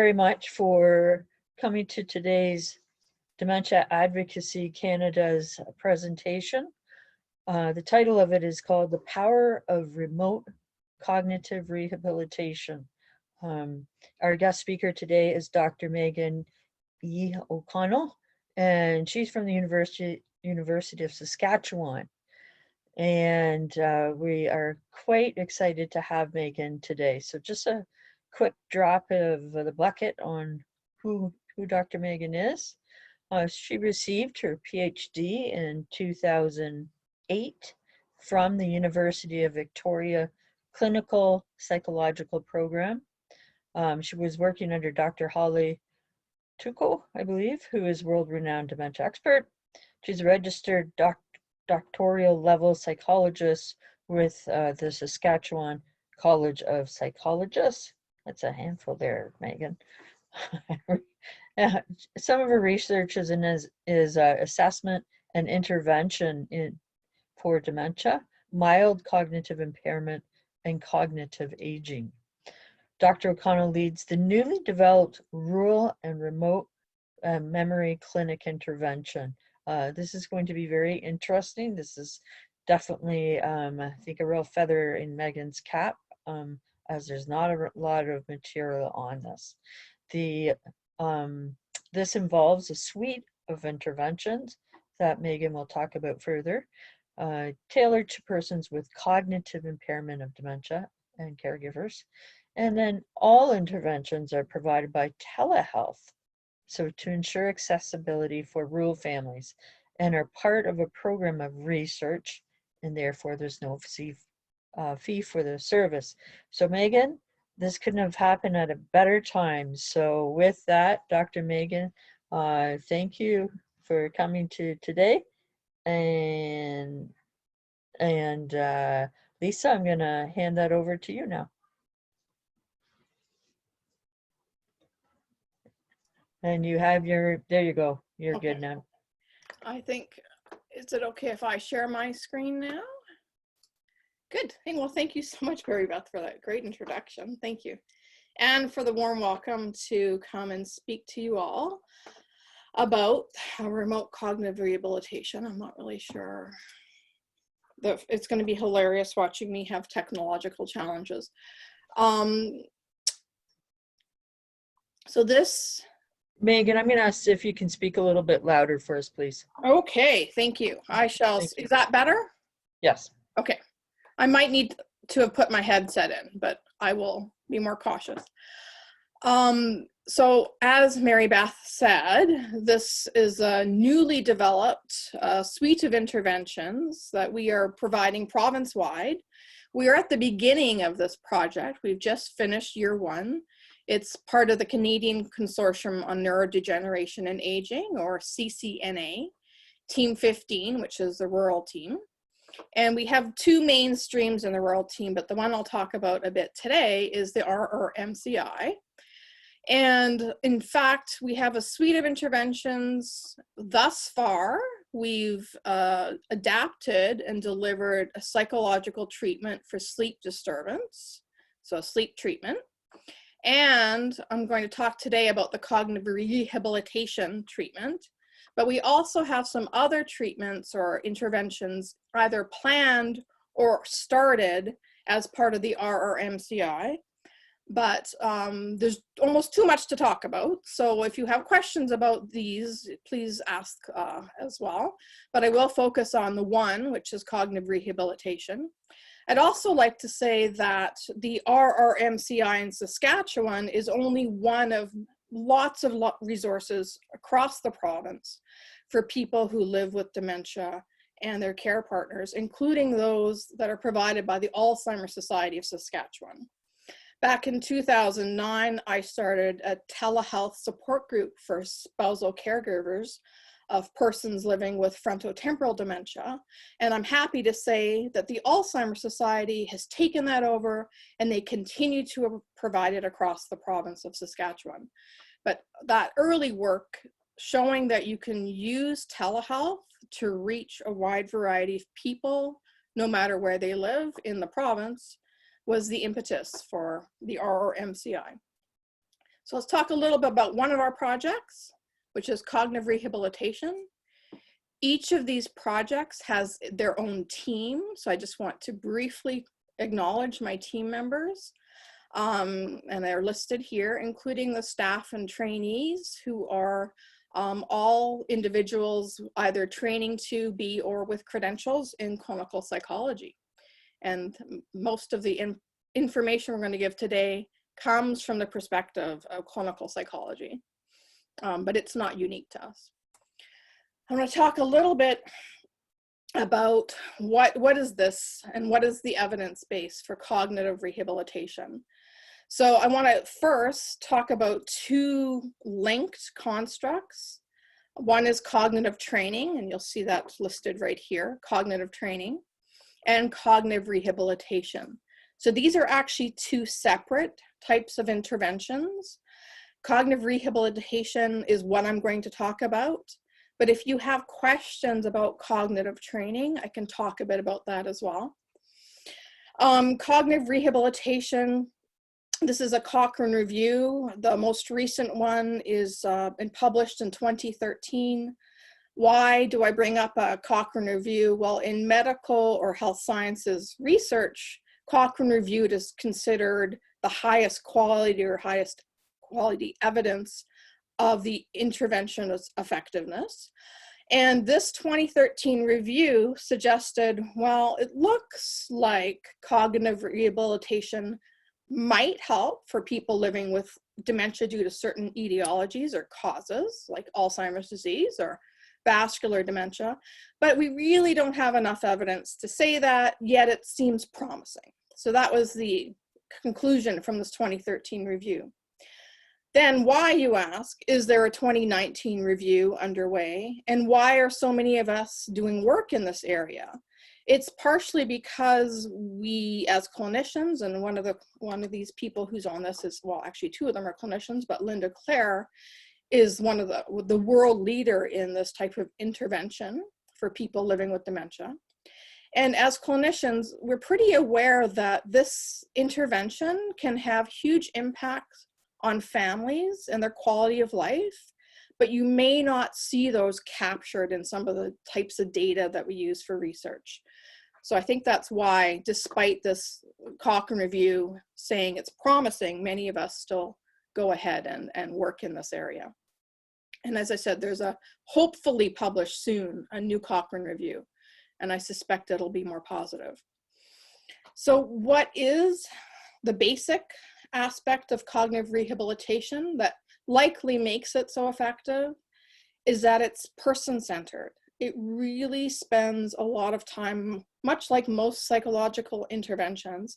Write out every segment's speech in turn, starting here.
very much for coming to today's Dementia Advocacy Canada's presentation. The title of it is called The Power of Remote Cognitive Rehabilitation. Our guest speaker today is Dr. Megan E. O'Connell, and she's from the University of Saskatchewan. And we are quite excited to have Megan today. So just a quick drop of the bucket on who Dr. Megan is. She received her PhD in 2008 from the University of Victoria Clinical Psychological Program. She was working under Dr. Holly Tuco, I believe, who is world-renowned dementia expert. She's a registered doctoral level psychologist with the Saskatchewan College of Psychologists. That's a handful there, Megan. Some of her research is assessment and intervention for dementia, mild cognitive impairment, and cognitive aging. Dr. O'Connell leads the newly developed rural and remote memory clinic intervention. This is going to be very interesting. This is definitely, I think, a real feather in Megan's cap, as there's not a lot of material on this. This involves a suite of interventions that Megan will talk about further, tailored to persons with cognitive impairment of dementia and caregivers. And then all interventions are provided by telehealth, so to ensure accessibility for rural families, and are part of a program of research, and therefore there's no fee for the service. So Megan, this couldn't have happened at a better time. So with that, Dr. Megan, thank you for coming to today. And Lisa, I'm gonna hand that over to you now. And you have there you go. You're okay. Good now. I think, is it okay if I share my screen now? Good. Well, thank you so much, Mary Beth, for that great introduction. Thank you. And for the warm welcome to come and speak to you all about remote cognitive rehabilitation. I'm not really sure. It's going to be hilarious watching me have technological challenges. So this... Megan, I'm going to ask if you can speak a little bit louder for us, please. Okay, thank you. I shall. Is that better? Yes. Okay. I might need to have put my headset in, but I will be more cautious. So as Mary Beth said, this is a newly developed suite of interventions that we are providing province-wide. We are at the beginning of this project. We've just finished year one. It's part of the Canadian Consortium on Neurodegeneration and Aging, or CCNA, Team 15, which is the rural team. And we have two main streams in the rural team, but the one I'll talk about a bit today is the RRMCI. And in fact, we have a suite of interventions. Thus far, we've adapted and delivered a psychological treatment for sleep disturbance, so sleep treatment. And I'm going to talk today about the cognitive rehabilitation treatment. But we also have some other treatments or interventions either planned or started as part of the RRMCI. But there's almost too much to talk about. So if you have questions about these, please ask as well. But I will focus on the one, which is cognitive rehabilitation. I'd also like to say that the RRMCI in Saskatchewan is only one of lots of resources across the province for people who live with dementia and their care partners, including those that are provided by the Alzheimer's Society of Saskatchewan. Back in 2009, I started a telehealth support group for spousal caregivers of persons living with frontotemporal dementia. And I'm happy to say that the Alzheimer's Society has taken that over and they continue to provide it across the province of Saskatchewan. But that early work showing that you can use telehealth to reach a wide variety of people, no matter where they live in the province, was the impetus for the RRMCI. So let's talk a little bit about one of our projects, which is cognitive rehabilitation. Each of these projects has their own team, so I just want to briefly acknowledge my team members. And they're listed here, including the staff and trainees who are all individuals either training to be or with credentials in clinical psychology. And most of the information we're going to give today comes from the perspective of clinical psychology, but it's not unique to us. I'm going to talk a little bit about what is this and what is the evidence base for cognitive rehabilitation. So I want to first talk about two linked constructs. One is cognitive training, and you'll see that listed right here, cognitive training, and cognitive rehabilitation. So these are actually two separate types of interventions. Cognitive rehabilitation is what I'm going to talk about, but if you have questions about cognitive training, I can talk a bit about that as well. Cognitive rehabilitation, this is a Cochrane review. The most recent one is published in 2013. Why do I bring up a Cochrane review? Well, in medical or health sciences research, Cochrane review is considered the highest quality or highest quality evidence of the intervention's effectiveness. And this 2013 review suggested, well, it looks like cognitive rehabilitation might help for people living with dementia due to certain etiologies or causes, like Alzheimer's disease or vascular dementia, but we really don't have enough evidence to say that, yet it seems promising. So that was the conclusion from this 2013 review. Then why, you ask, is there a 2019 review underway? And why are so many of us doing work in this area? It's partially because we as clinicians, and one of these people who's on this is, well, actually two of them are clinicians, but Linda Clare is one of the world leader in this type of intervention for people living with dementia. And as clinicians, we're pretty aware that this intervention can have huge impacts on families and their quality of life, but you may not see those captured in some of the types of data that we use for research. So I think that's why, despite this Cochrane review saying it's promising, many of us still go ahead and work in this area. And as I said, there's a hopefully published soon, a new Cochrane review, and I suspect it'll be more positive. So what is the basic aspect of cognitive rehabilitation that likely makes it so effective is that it's person-centered. It really spends a lot of time, much like most psychological interventions,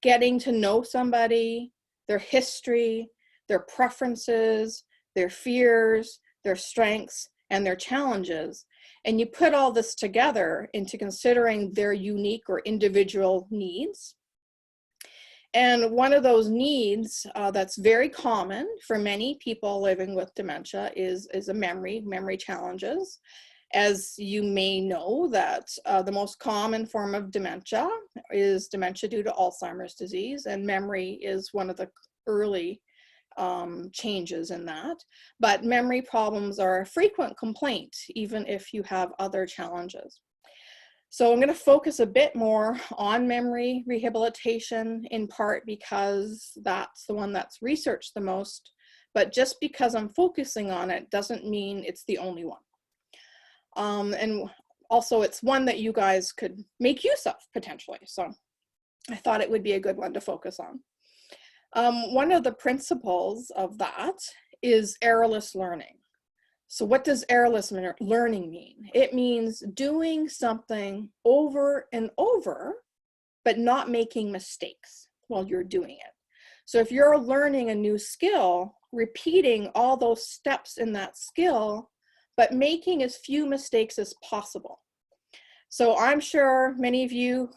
getting to know somebody, their history, their preferences, their fears, their strengths, and their challenges. And you put all this together into considering their unique or individual needs. And one of those needs that's very common for many people living with dementia is a memory challenges. As you may know, that the most common form of dementia is dementia due to Alzheimer's disease, and memory is one of the early changes in that. But memory problems are a frequent complaint, even if you have other challenges. So I'm going to focus a bit more on memory rehabilitation, in part because that's the one that's researched the most, but just because I'm focusing on it doesn't mean it's the only one. And also it's one that you guys could make use of potentially. So I thought it would be a good one to focus on. One of the principles of that is errorless learning. So what does errorless learning mean? It means doing something over and over, but not making mistakes while you're doing it. So if you're learning a new skill, repeating all those steps in that skill, but making as few mistakes as possible. So I'm sure many of you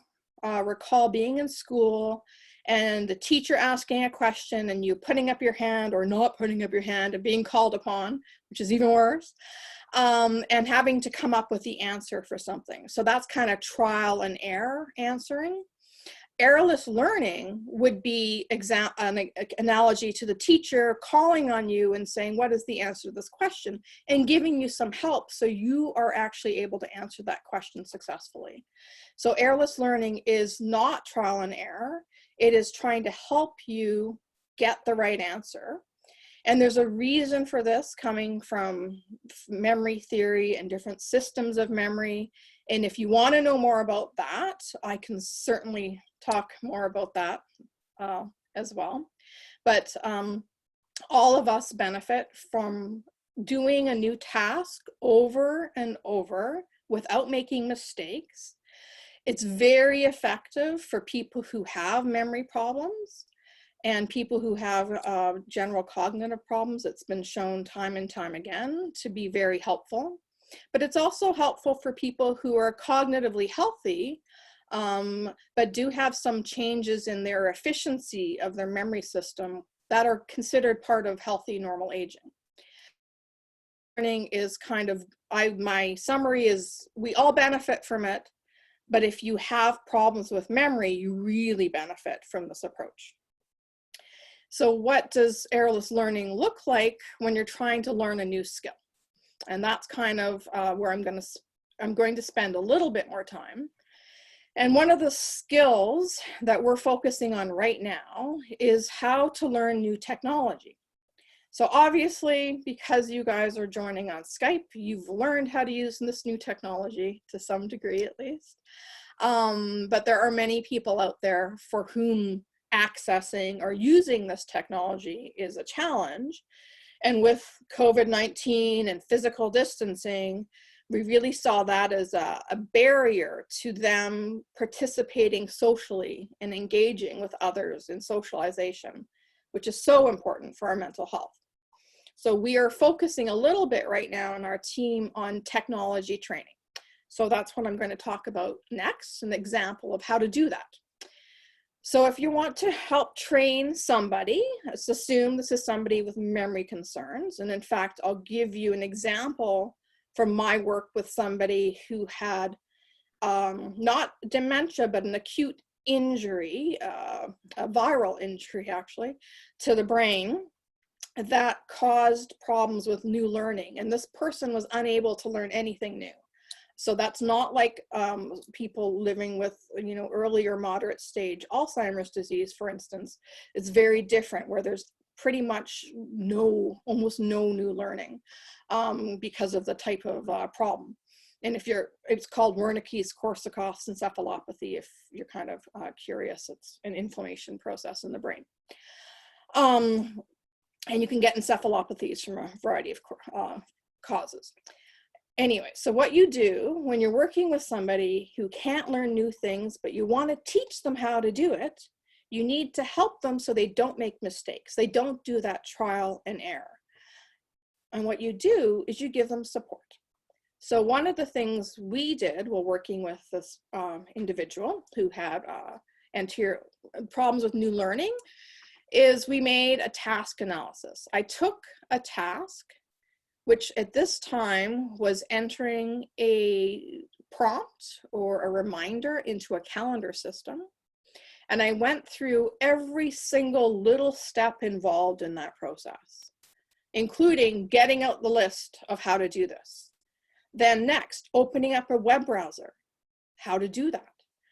recall being in school and the teacher asking a question and you putting up your hand or not putting up your hand and being called upon, which is even worse, and having to come up with the answer for something. So that's kind of trial and error answering. Errorless learning would be an analogy to the teacher calling on you and saying, what is the answer to this question? And giving you some help so you are actually able to answer that question successfully. So errorless learning is not trial and error. It is trying to help you get the right answer. And there's a reason for this coming from memory theory and different systems of memory. And if you want to know more about that, I can certainly talk more about that as well. But all of us benefit from doing a new task over and over without making mistakes. It's very effective for people who have memory problems and people who have general cognitive problems. It's been shown time and time again to be very helpful. But it's also helpful for people who are cognitively healthy, but do have some changes in their efficiency of their memory system that are considered part of healthy normal aging. Learning is kind of, my summary is, we all benefit from it, but if you have problems with memory, you really benefit from this approach. So what does errorless learning look like when you're trying to learn a new skill? And that's kind of where I'm going to spend a little bit more time. And one of the skills that we're focusing on right now is how to learn new technology. So obviously, because you guys are joining on Skype, you've learned how to use this new technology to some degree at least. But there are many people out there for whom accessing or using this technology is a challenge. And with COVID-19 and physical distancing, we really saw that as a barrier to them participating socially and engaging with others in socialization, which is so important for our mental health. So we are focusing a little bit right now in our team on technology training. So that's what I'm going to talk about next, an example of how to do that. So if you want to help train somebody, let's assume this is somebody with memory concerns. And in fact, I'll give you an example from my work with somebody who had not dementia, but an acute injury, a viral injury actually, to the brain that caused problems with new learning. And this person was unable to learn anything new. So that's not like people living with, early or moderate stage Alzheimer's disease, for instance. It's very different, where there's pretty much almost no new learning because of the type of problem. And it's called Wernicke's-Korsakoff's encephalopathy, if you're kind of curious. It's an inflammation process in the brain. And you can get encephalopathies from a variety of causes. Anyway, so what you do when you're working with somebody who can't learn new things, but you want to teach them how to do it, you need to help them so they don't make mistakes. They don't do that trial and error. And what you do is you give them support. So one of the things we did while working with this individual who had anterior problems with new learning is we made a task analysis. I took a task, which at this time was entering a prompt or a reminder into a calendar system. And I went through every single little step involved in that process, including getting out the list of how to do this. Then next, opening up a web browser, how to do that.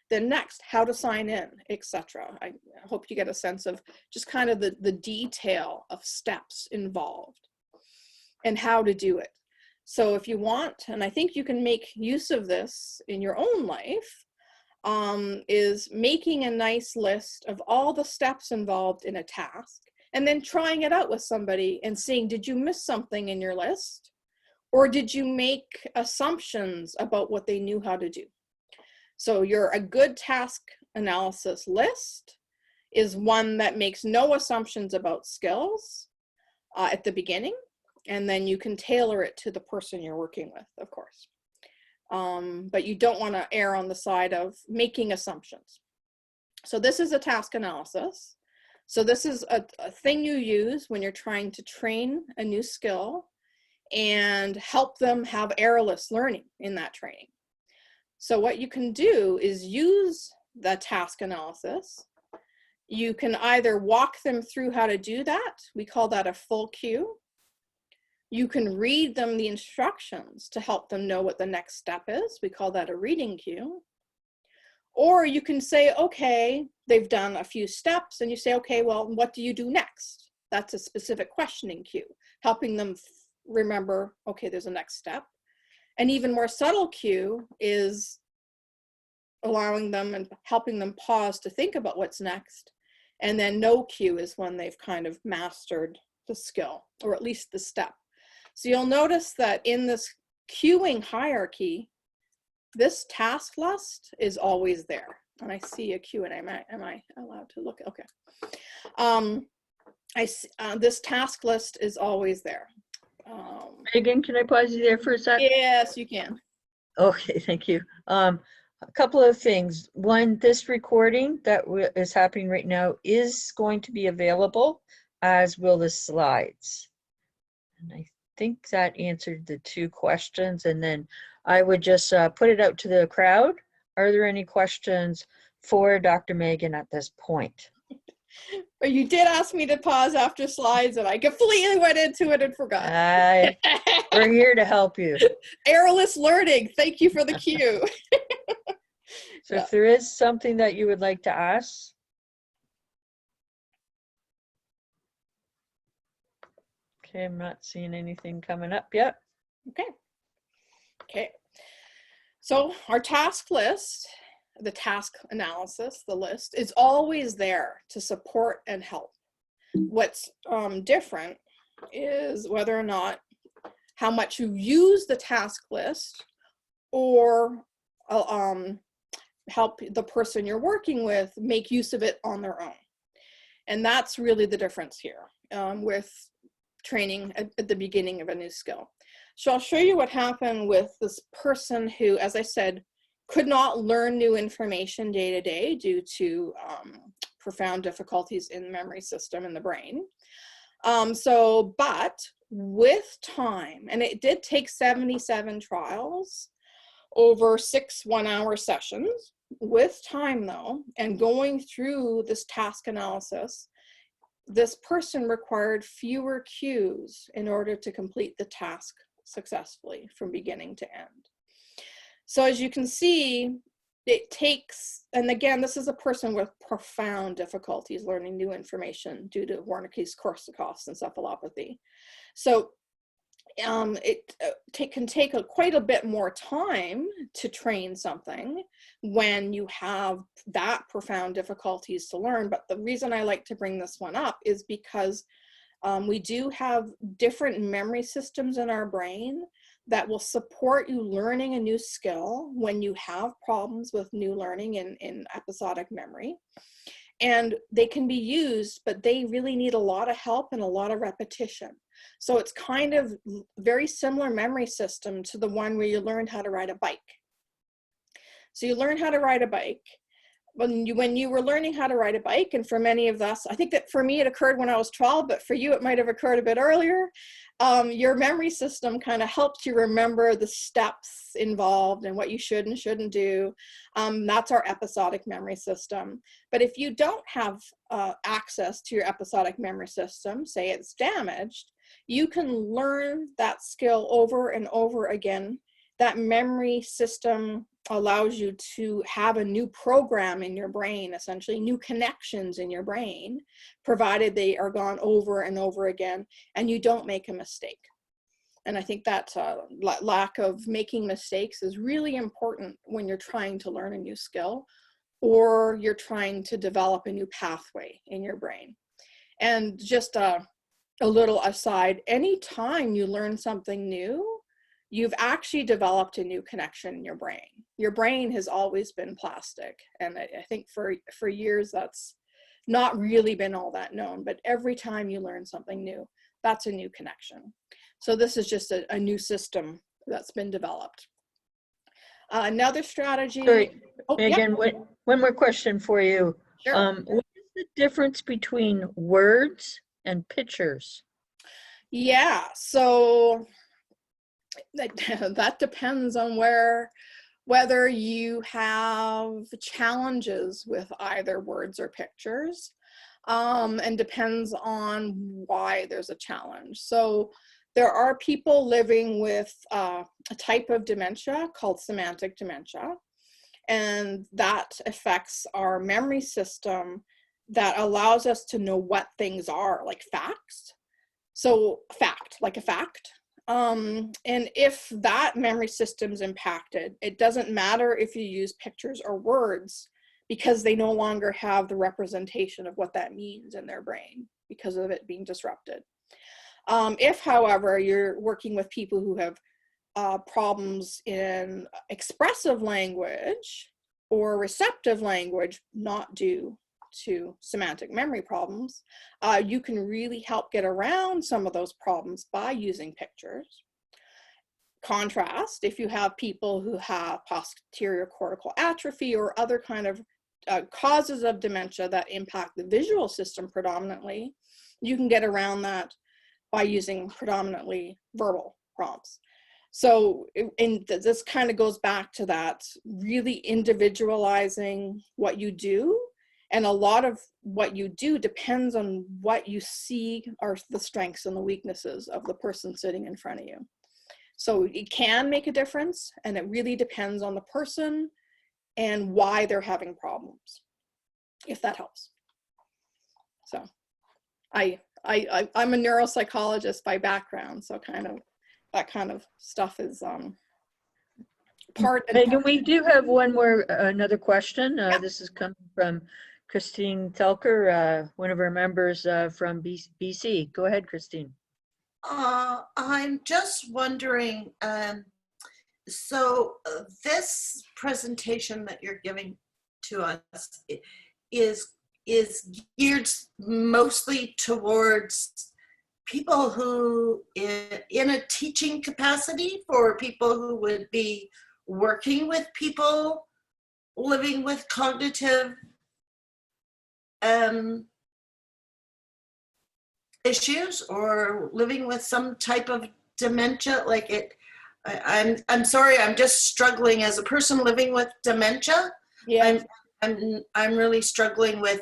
Then next, how to sign in, etc. I hope you get a sense of just kind of the detail of steps involved and how to do it. So if you want, and I think you can make use of this in your own life, is making a nice list of all the steps involved in a task, and then trying it out with somebody and seeing, did you miss something in your list? Or did you make assumptions about what they knew how to do? So a good task analysis list is one that makes no assumptions about skills at the beginning, and then you can tailor it to the person you're working with, of course. But you don't want to err on the side of making assumptions. So this is a task analysis. So this is a thing you use when you're trying to train a new skill and help them have errorless learning in that training. So what you can do is use the task analysis. You can either walk them through how to do that. We call that a full cue. You can read them the instructions to help them know what the next step is. We call that a reading cue. Or you can say, okay, they've done a few steps, and you say, okay, well, what do you do next? That's a specific questioning cue, helping them remember, okay, there's a next step. An even more subtle cue is allowing them and helping them pause to think about what's next. And then no cue is when they've kind of mastered the skill, or at least the step. So you'll notice that in this cueing hierarchy, this task list is always there. And I see a cue, and am I allowed to look? Okay. This task list is always there. Megan, can I pause you there for a sec? Yes, you can. Okay, thank you. A couple of things. One, this recording that is happening right now is going to be available, as will the slides. And I think that answered the two questions. And then I would just put it out to the crowd. Are there any questions for Dr. Megan at this point? But you did ask me to pause after slides, and I completely went into it and forgot. We're here to help you. Errorless learning. Thank you for the cue. So if there is something that you would like to ask. Okay, I'm not seeing anything coming up yet. Okay. So our task list, the task analysis, the list, is always there to support and help. What's different is whether or not how much you use the task list, or help the person you're working with make use of it on their own. And that's really the difference here with training at the beginning of a new skill. So I'll show you what happened with this person who, as I said, could not learn new information day to day due to profound difficulties in the memory system in the brain. But with time, and it did take 77 trials over 6 one-hour sessions. With time though, and going through this task analysis, this person required fewer cues in order to complete the task successfully from beginning to end. So as you can see, it takes, and again, this is a person with profound difficulties learning new information due to Wernicke's-Korsakoff's encephalopathy. So it can take quite a bit more time to train something when you have that profound difficulties to learn. But the reason I like to bring this one up is because we do have different memory systems in our brain that will support you learning a new skill when you have problems with new learning in episodic memory. And they can be used, but they really need a lot of help and a lot of repetition. So it's kind of very similar memory system to the one where you learned how to ride a bike. So you learn how to ride a bike. When you were learning how to ride a bike, and for many of us, I think that for me it occurred when I was 12, but for you it might have occurred a bit earlier. Your memory system kind of helps you remember the steps involved and what you should and shouldn't do. That's our episodic memory system. But if you don't have access to your episodic memory system, say it's damaged, you can learn that skill over and over again. That memory system allows you to have a new program in your brain, essentially new connections in your brain, provided they are gone over and over again and you don't make a mistake. And I think that lack of making mistakes is really important when you're trying to learn a new skill or you're trying to develop a new pathway in your brain. And just a little aside, anytime you learn something new, you've actually developed a new connection in your brain. Your brain has always been plastic. And I think for years, that's not really been all that known, but every time you learn something new, that's a new connection. So this is just a new system that's been developed. Another strategy. Sorry, oh, Megan, yeah. one more question for you. Sure. What is the difference between words and pictures? Yeah, so that depends on where whether you have challenges with either words or pictures, and depends on why there's a challenge. So there are people living with a type of dementia called semantic dementia, and that affects our memory system that allows us to know what things are, like facts. So fact, like a fact. And if that memory system's impacted, it doesn't matter if you use pictures or words, because they no longer have the representation of what that means in their brain because of it being disrupted. If, however, you're working with people who have problems in expressive language or receptive language, not due to semantic memory problems, you can really help get around some of those problems by using pictures. Contrast, if you have people who have posterior cortical atrophy or other kind of causes of dementia that impact the visual system predominantly, you can get around that by using predominantly verbal prompts. So this kind of goes back to that really individualizing what you do. And a lot of what you do depends on what you see are the strengths and the weaknesses of the person sitting in front of you. So it can make a difference, and it really depends on the person and why they're having problems, if that helps. So I'm a neuropsychologist by background, so that kind of stuff is part. Megan, we do have another question. Yeah. This is coming from Christine Telker, one of our members from BC. Go ahead, Christine. I'm just wondering, so this presentation that you're giving to us is geared mostly towards people who in a teaching capacity, for people who would be working with people living with cognitive issues or living with some type of dementia. Like I'm sorry, I'm just struggling as a person living with dementia. Yeah. I'm really struggling with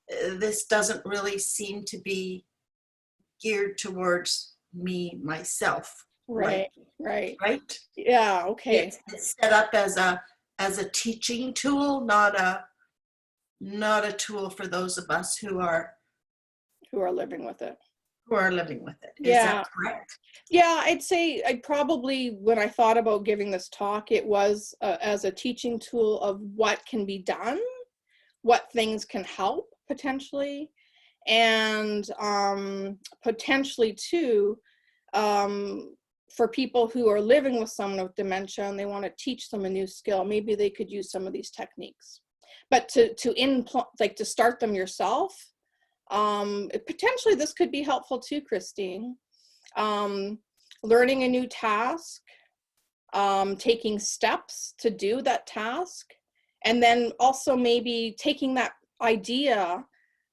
this. Doesn't really seem to be geared towards me myself. Right. Right. Yeah. Okay. It's set up as a teaching tool, not a tool for those of us who are living with it. Is that correct? Yeah, I'd say when I thought about giving this talk, it was as a teaching tool of what can be done, what things can help potentially, and potentially too, for people who are living with someone with dementia and they want to teach them a new skill, maybe they could use some of these techniques. But to start them yourself, potentially this could be helpful too, Christine. Learning a new task, taking steps to do that task, and then also maybe taking that idea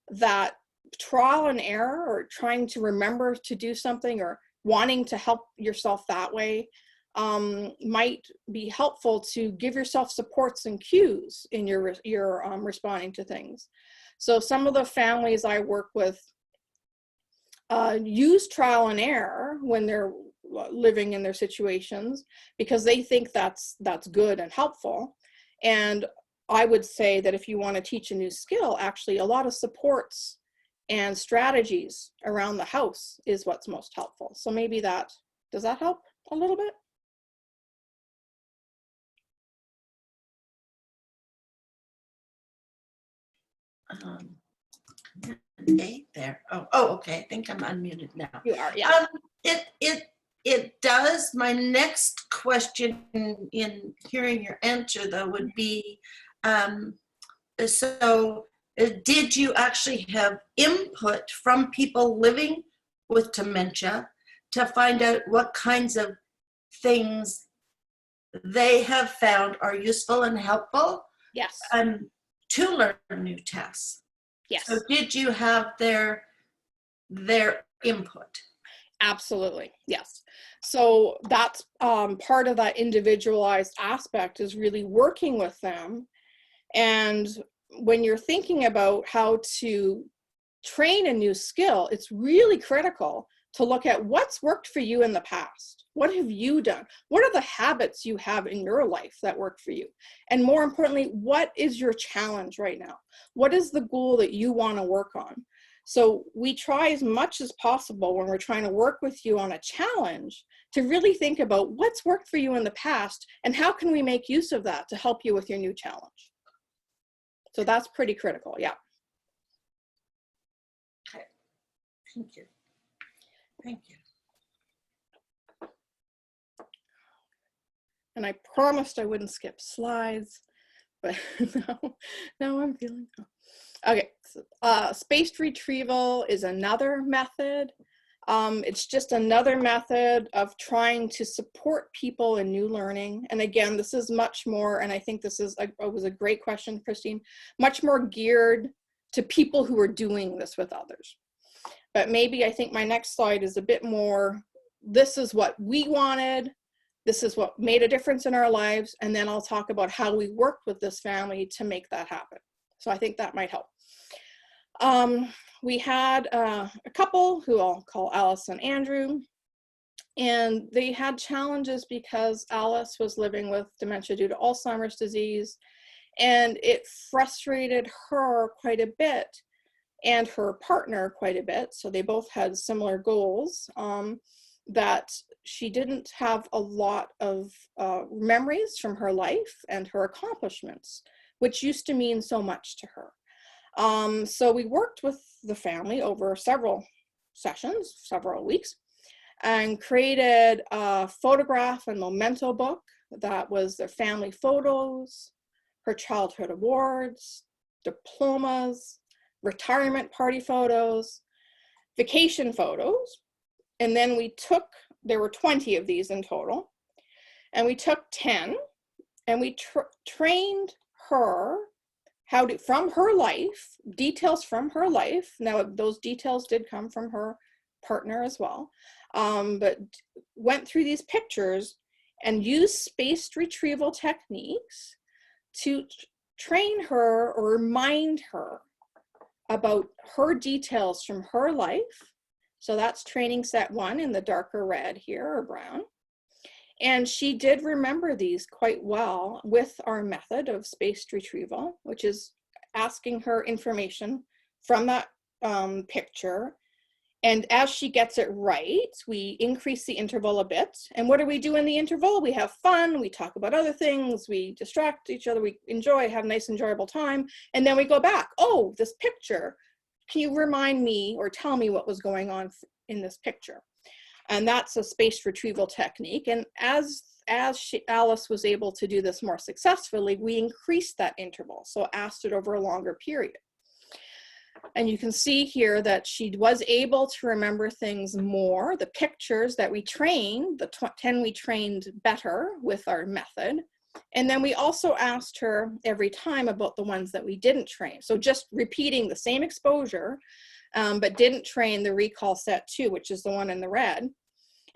that trial and error, or trying to remember to do something, or wanting to help yourself that way, might be helpful to give yourself supports and cues in your responding to things. So some of the families I work with use trial and error when they're living in their situations, because they think that's good and helpful. And I would say that if you want to teach a new skill, actually a lot of supports and strategies around the house is what's most helpful. So maybe does that help a little bit? There. Oh, okay. I think I'm unmuted now. You are, yeah. It does. My next question in hearing your answer, though, would be, did you actually have input from people living with dementia to find out what kinds of things they have found are useful and helpful? Yes. To learn new tasks? Yes. So did you have their input? Absolutely, yes. So that's part of that individualized aspect, is really working with them. And when you're thinking about how to train a new skill, it's really critical to look at what's worked for you in the past. What have you done? What are the habits you have in your life that work for you? And more importantly, what is your challenge right now? What is the goal that you want to work on? So we try as much as possible when we're trying to work with you on a challenge to really think about what's worked for you in the past and how can we make use of that to help you with your new challenge. So that's pretty critical, yeah. Okay. Thank you. Thank you. And I promised I wouldn't skip slides, but now I'm feeling, okay. So, spaced retrieval is another method. It's just another method of trying to support people in new learning. And again, this is much more, and I think this is was a great question, Christine, much more geared to people who are doing this with others. But maybe I think my next slide is a bit more, this is what we wanted, this is what made a difference in our lives, and then I'll talk about how we worked with this family to make that happen. So I think that might help. We had a couple who I'll call Alice and Andrew, and they had challenges because Alice was living with dementia due to Alzheimer's disease, and it frustrated her quite a bit and her partner quite a bit. So they both had similar goals, that she didn't have a lot of memories from her life and her accomplishments, which used to mean so much to her. So we worked with the family over several sessions, several weeks, and created a photograph and memento book that was their family photos, her childhood awards, diplomas, retirement party photos, vacation photos. And then we took, there were 20 of these in total, and we took 10 and we trained her how to, from her life, details from her life. Now those details did come from her partner as well, but went through these pictures and used spaced retrieval techniques to train her or remind her about her details from her life. So that's training set 1 in the darker red here, or brown. And she did remember these quite well with our method of spaced retrieval, which is asking her information from that picture. And as she gets it right, we increase the interval a bit. And what do we do in the interval? We have fun, we talk about other things, we distract each other, we enjoy, have a nice enjoyable time. And then we go back, oh, this picture, can you remind me or tell me what was going on in this picture? And that's a spaced retrieval technique. And as Alice was able to do this more successfully, we increased that interval. So asked it over a longer period. And you can see here that she was able to remember things more. The pictures that we trained, the 10 we trained better with our method. And then we also asked her every time about the ones that we didn't train. So just repeating the same exposure, but didn't train the recall set 2, which is the one in the red,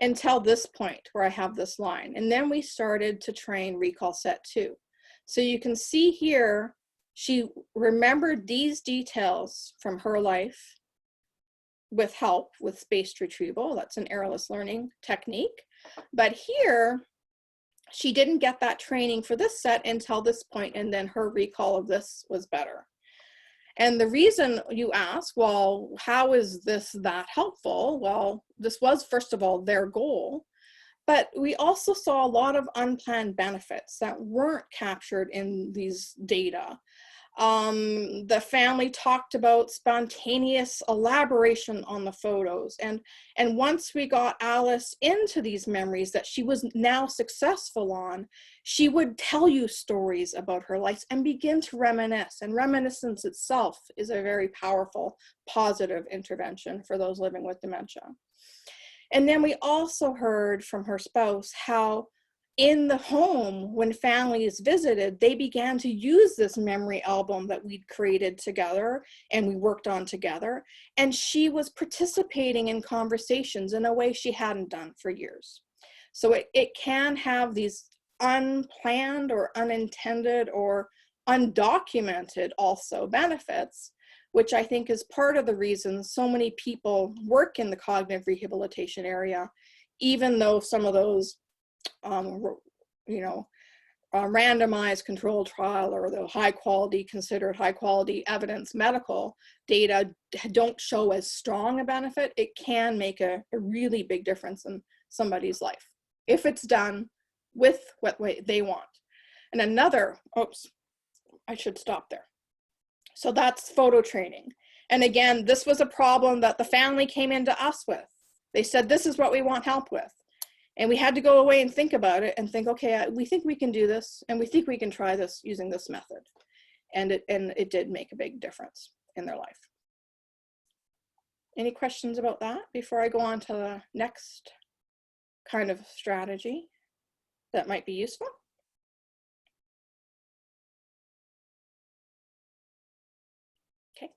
until this point where I have this line. And then we started to train recall set 2. So you can see here, she remembered these details from her life with help with spaced retrieval. That's an errorless learning technique. But here, she didn't get that training for this set until this point, and then her recall of this was better. And the reason you ask, well, how is this that helpful? Well, this was, first of all, their goal, but we also saw a lot of unplanned benefits that weren't captured in these data. The family talked about spontaneous elaboration on the photos. And once we got Alice into these memories that she was now successful on, she would tell you stories about her life and begin to reminisce. And reminiscence itself is a very powerful, positive intervention for those living with dementia. And then we also heard from her spouse how in the home, when families visited, they began to use this memory album that we'd created together and we worked on together. And she was participating in conversations in a way she hadn't done for years. So it can have these unplanned or unintended or undocumented also benefits, which I think is part of the reason so many people work in the cognitive rehabilitation area, even though some of those randomized controlled trial or the considered high quality evidence medical data don't show as strong a benefit. It can make a really big difference in somebody's life if it's done with what they want. And another, I should stop there. So that's photo training. And again, this was a problem that the family came into us with. They said, this is what we want help with. And we had to go away and think about it and think, okay, we think we can do this and we think we can try this using this method. And it did make a big difference in their life. Any questions about that before I go on to the next kind of strategy that might be useful? Okay.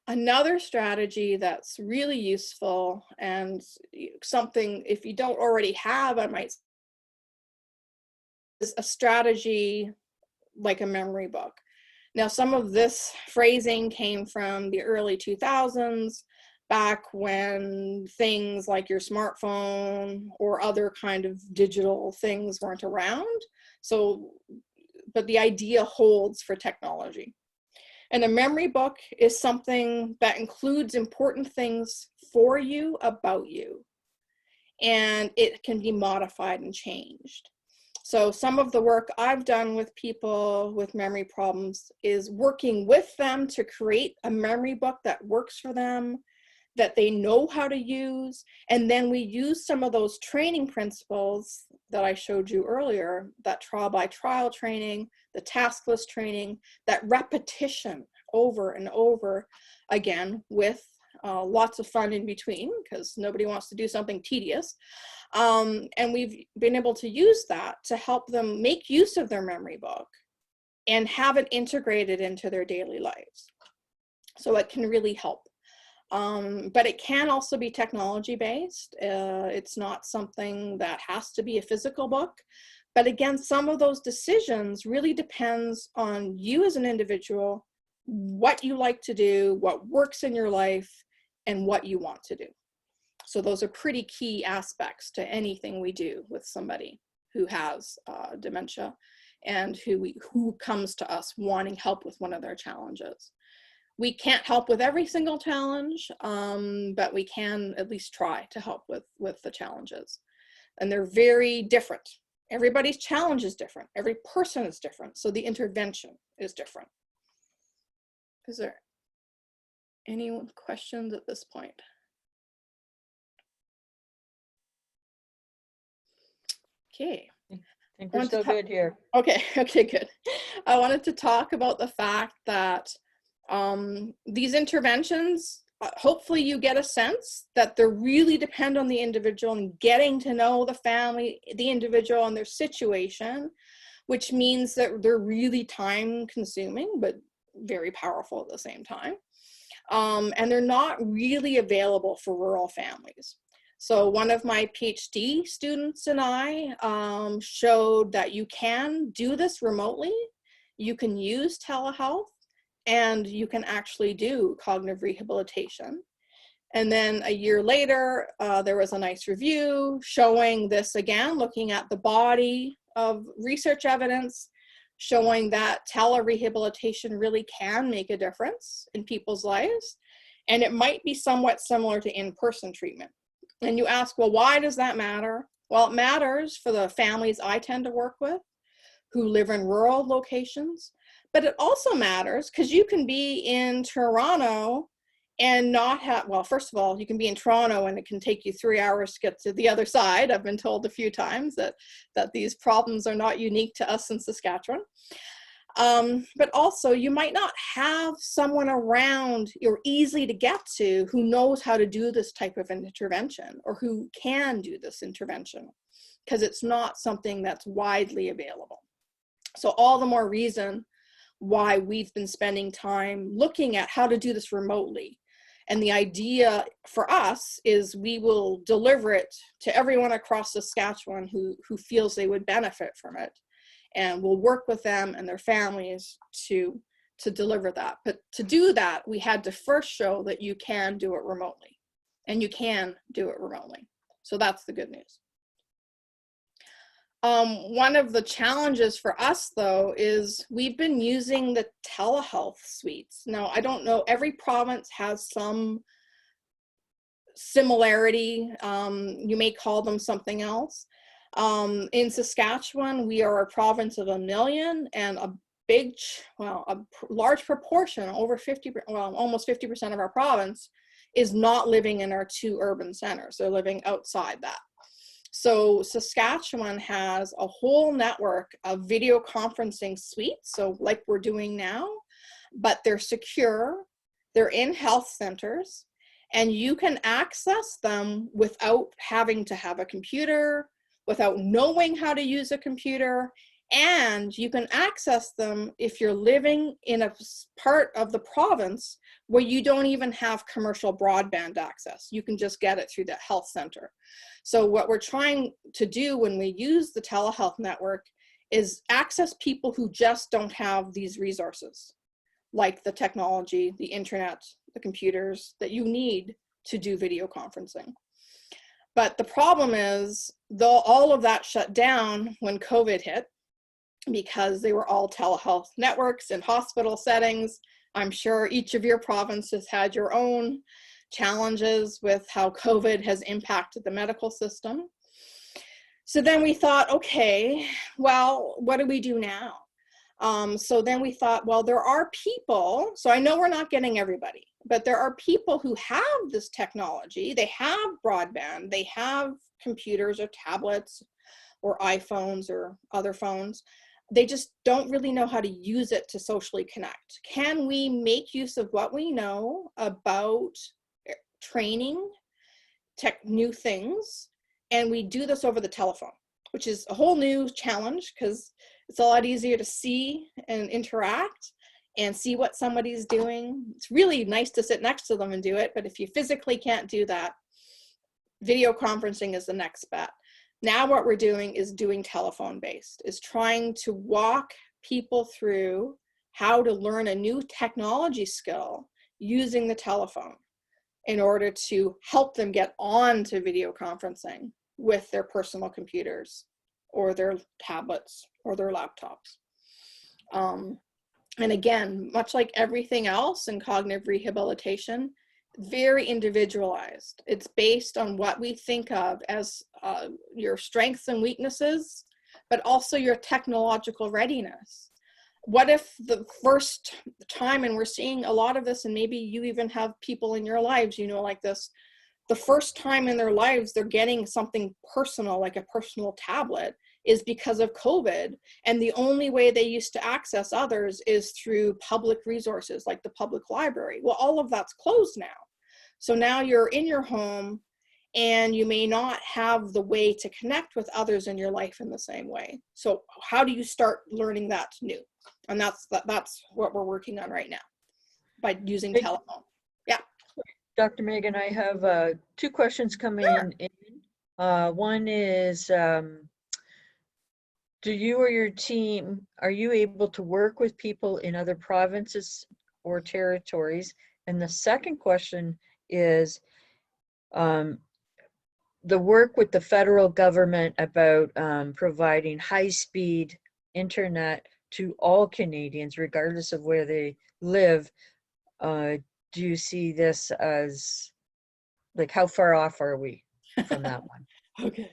Another strategy that's really useful and something, if you don't already have, is a strategy like a memory book. Now, some of this phrasing came from the early 2000s, back when things like your smartphone or other kind of digital things weren't around. So, but the idea holds for technology. And a memory book is something that includes important things for you, about you, and it can be modified and changed. So some of the work I've done with people with memory problems is working with them to create a memory book that works for them, that they know how to use. And then we use some of those training principles that I showed you earlier, that trial by trial training, the task list training, that repetition over and over again with lots of fun in between, because nobody wants to do something tedious. And we've been able to use that to help them make use of their memory book and have it integrated into their daily lives. So it can really help. But it can also be technology based. It's not something that has to be a physical book. But again, some of those decisions really depends on you as an individual, what you like to do, what works in your life, and what you want to do. So those are pretty key aspects to anything we do with somebody who has dementia and who comes to us wanting help with one of their challenges. We can't help with every single challenge, but we can at least try to help with the challenges. And they're very different. Everybody's challenge is different. Every person is different. So the intervention is different. Is there any questions at this point? Okay. I think we're still good here. Okay, good. I wanted to talk about the fact that these interventions, hopefully you get a sense that they really depend on the individual and getting to know the family, the individual and their situation, which means that they're really time consuming, but very powerful at the same time. And they're not really available for rural families. So one of my PhD students and I showed that you can do this remotely. You can use telehealth and you can actually do cognitive rehabilitation. And then a year later, there was a nice review showing this again, looking at the body of research evidence, showing that telerehabilitation really can make a difference in people's lives. And it might be somewhat similar to in-person treatment. And you ask, well, why does that matter? Well, it matters for the families I tend to work with who live in rural locations, but it also matters because you can be in Toronto and not have, well, first of all, you can be in Toronto and it can take you 3 hours to get to the other side. I've been told a few times that these problems are not unique to us in Saskatchewan. But also you might not have someone around or easily to get to who knows how to do this type of intervention or who can do this intervention, because it's not something that's widely available. So all the more reason why we've been spending time looking at how to do this remotely. And the idea for us is we will deliver it to everyone across Saskatchewan who feels they would benefit from it. And we'll work with them and their families to deliver that. But to do that, we had to first show that you can do it remotely. And you can do it remotely. So that's the good news. One of the challenges for us, though, is we've been using the telehealth suites. Now, I don't know, every province has some similarity. You may call them something else. In Saskatchewan, we are a province of 1 million, and a large proportion, over 50, well, almost 50% of our province is not living in our 2 urban centers. They're living outside that. So Saskatchewan has a whole network of video conferencing suites, so like we're doing now, but they're secure, they're in health centers, and you can access them without having to have a computer, without knowing how to use a computer, and you can access them if you're living in a part of the province where you don't even have commercial broadband access. You can just get it through the health center. So what we're trying to do when we use the telehealth network is access people who just don't have these resources, like the technology, the internet, the computers that you need to do video conferencing. But the problem is, though all of that shut down when COVID hit, because they were all telehealth networks in hospital settings. I'm sure each of your provinces had your own challenges with how COVID has impacted the medical system. So then we thought, okay, well, what do we do now? So then we thought, well, there are people, so I know we're not getting everybody, but there are people who have this technology. They have broadband, they have computers or tablets or iPhones or other phones. They just don't really know how to use it to socially connect. Can we make use of what we know about training, new things, and we do this over the telephone, which is a whole new challenge because it's a lot easier to see and interact and see what somebody's doing. It's really nice to sit next to them and do it, but if you physically can't do that, video conferencing is the next bet. Now what we're doing is doing telephone based, is trying to walk people through how to learn a new technology skill using the telephone in order to help them get on to video conferencing with their personal computers or their tablets or their laptops. And again, much like everything else in cognitive rehabilitation, very individualized. It's based on what we think of as your strengths and weaknesses, but also your technological readiness. What if the first time, and we're seeing a lot of this, and maybe you even have people in your lives, you know, like this, the first time in their lives they're getting something personal, like a personal tablet, is because of COVID. And the only way they used to access others is through public resources like the public library. Well, all of that's closed now. So now you're in your home and you may not have the way to connect with others in your life in the same way. So how do you start learning that new? And that's what we're working on right now by using telephone. Yeah. Dr. Megan, I have 2 questions coming in. One is, do you or your team, are you able to work with people in other provinces or territories? And the second question is, the work with the federal government about providing high-speed internet to all Canadians, regardless of where they live. Do you see this as, like, how far off are we from that one? Okay,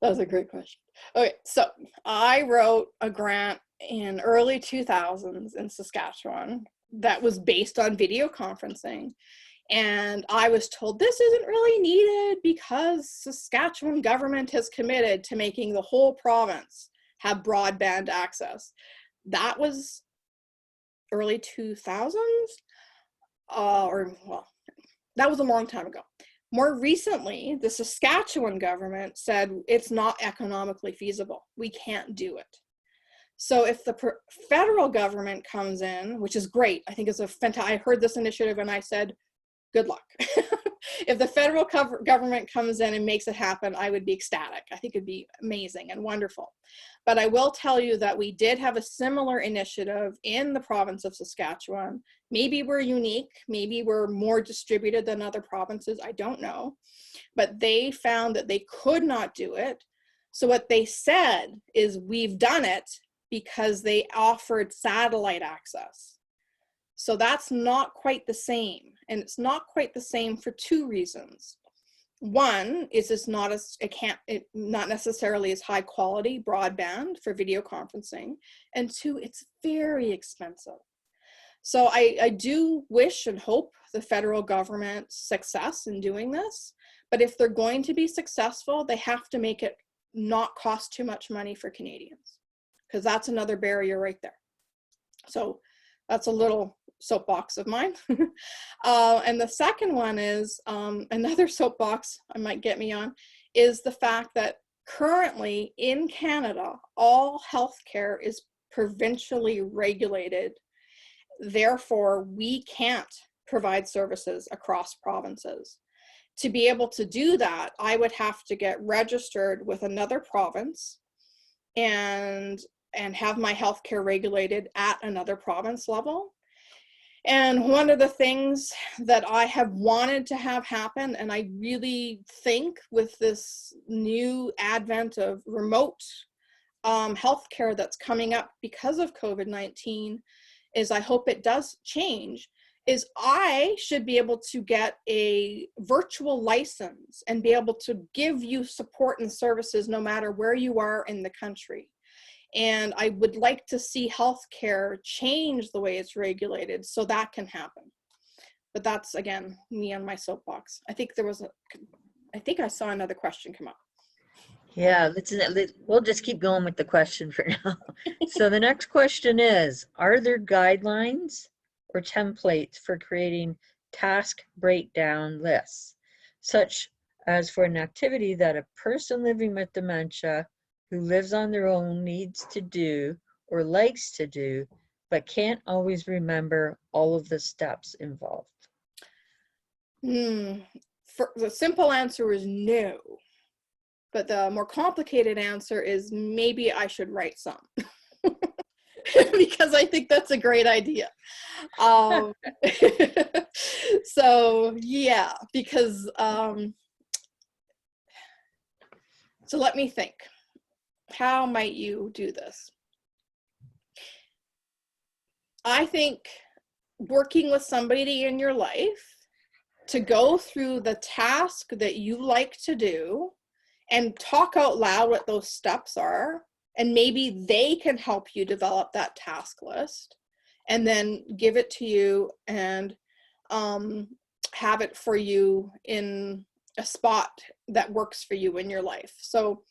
that's a great question. Okay, so I wrote a grant in early 2000s in Saskatchewan that was based on video conferencing. And I was told this isn't really needed because Saskatchewan government has committed to making the whole province have broadband access. That was early 2000s, or well, that was a long time ago. More recently, the Saskatchewan government said it's not economically feasible. We can't do it. So if the federal government comes in, which is great, I think it's a fantastic, I heard this initiative and I said, good luck. If the federal government comes in and makes it happen, I would be ecstatic. I think it'd be amazing and wonderful. But I will tell you that we did have a similar initiative in the province of Saskatchewan. Maybe we're unique, maybe we're more distributed than other provinces, I don't know. But they found that they could not do it. So what they said is, we've done it because they offered satellite access. So that's not quite the same. And it's not quite the same for two reasons. One is it's not not necessarily as high quality broadband for video conferencing. And two, it's very expensive. So I do wish and hope the federal government's success in doing this. But if they're going to be successful, they have to make it not cost too much money for Canadians, because that's another barrier right there. So that's a little soapbox of mine. And the second one is, another soapbox I might get me on, is the fact that currently in Canada, all healthcare is provincially regulated. Therefore, we can't provide services across provinces. To be able to do that, I would have to get registered with another province and have my healthcare regulated at another province level. And one of the things that I have wanted to have happen, and I really think with this new advent of remote healthcare that's coming up because of COVID-19, is I hope it does change, is I should be able to get a virtual license and be able to give you support and services no matter where you are in the country. And I would like to see healthcare change the way it's regulated so that can happen. But that's, again, me on my soapbox. I think I saw another question come up. Yeah, we'll just keep going with the question for now. So the next question is, are there guidelines or templates for creating task breakdown lists, such as for an activity that a person living with dementia who lives on their own needs to do or likes to do, but can't always remember all of the steps involved? The simple answer is no. But the more complicated answer is maybe I should write some. Because I think that's a great idea. So yeah, because so let me think. How might you do this? I think working with somebody in your life to go through the task that you like to do and talk out loud what those steps are, and maybe they can help you develop that task list and then give it to you and have it for you in a spot that works for you in your life. So